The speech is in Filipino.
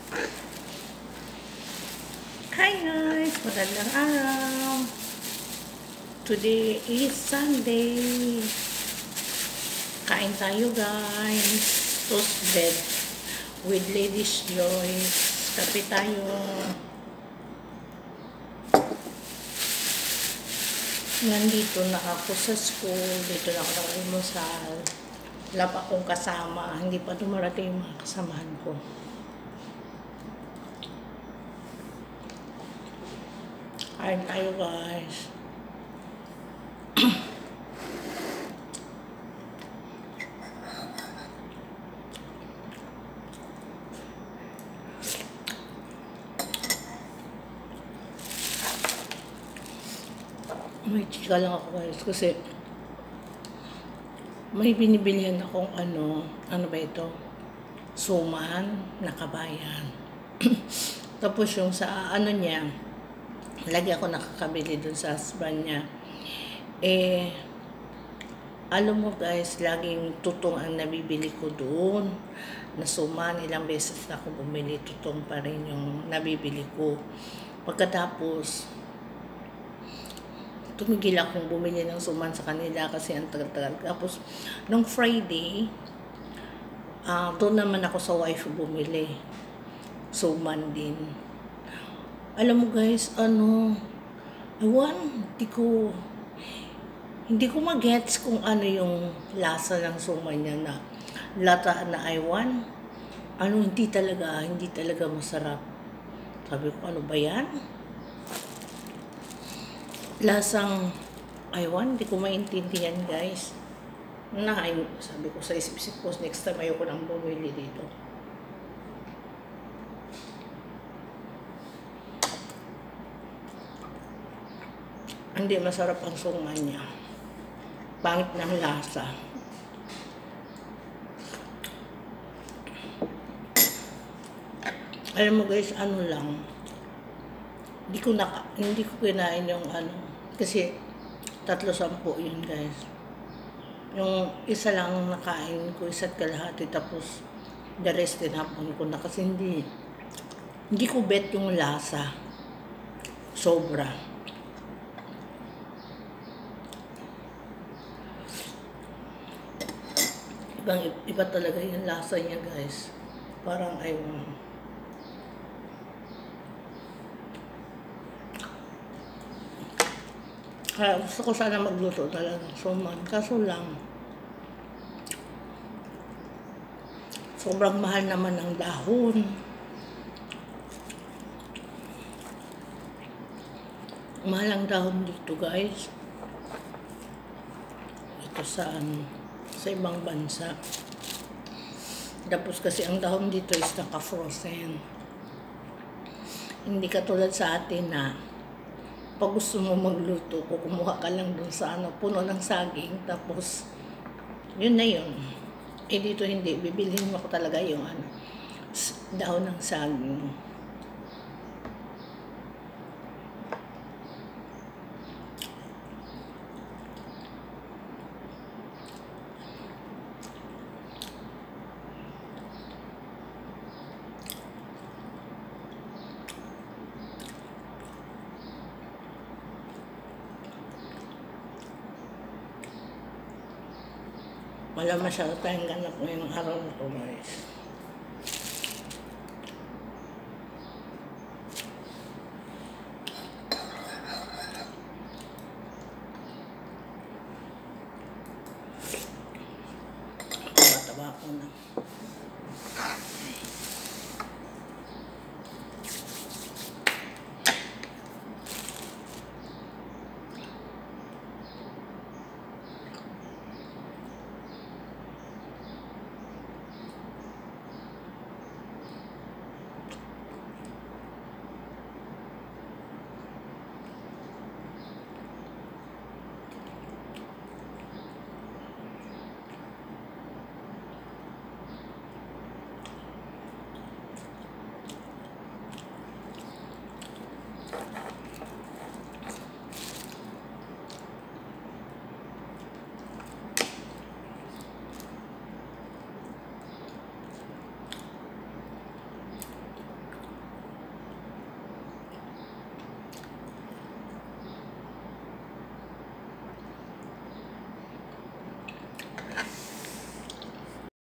Hi guys! Magandang araw! Today is Sunday. Kain tayo guys. Toast bread with Lady's Choice. Kape tayo. Nandito na ako sa school. Dito na ako nag-almusal. Wala pa akong kasama. Hindi pa dumarating yung mga kasamahan ko. Kain tayo guys. May chika lang ako guys kasi may binibilihan akong ano ba ito? Suman na kabayan. Tapos yung sa ano niya, lagi ako nakakabili dun sa husband niya. Alam mo guys, laging tutong ang nabibili ko doon na suman. Ilang beses na ako bumili, tutong pa rin yung nabibili ko. Pagkatapos, tumigil akong bumili ng suman sa kanila kasi ang tagal-tagal. Tapos, nung Friday, doon naman ako sa wife bumili. Suman din. Alam mo guys, hindi ko magets kung ano yung lasa ng suman niya na lata na aywan. Hindi talaga masarap. Sabi ko, ano ba yan? Lasang aywan, hindi ko maintindihan guys. Sabi ko sa isip-isip ko, next time ayoko nang bumili dito. Hindi masarap ang suman niya. Pangit ng lasa. Alam mo guys, hindi ko kinain yung kasi 3.10 yun guys. Yung isa lang nakain ko, 1.5 tapos the rest tinapon ko na kasi hindi ko bet yung lasa. Sobra. Iba talaga yung lasa niya guys. Parang aywan. Kaya gusto ko sana magluto talaga ng suman. Kaso lang, sobrang mahal naman ng dahon. Mahal ang dahon dito guys. Ito sa ibang bansa. Tapos kasi ang dahon dito is naka-frozen. Hindi katulad sa atin na pag gusto mo magluto, kumuha ka lang dun sa puno ng saging, tapos yun na yun. Dito hindi, bibilhin mo ko talaga yung dahon ng saging. Wala masyado tayong ganap ngayong araw na to guys.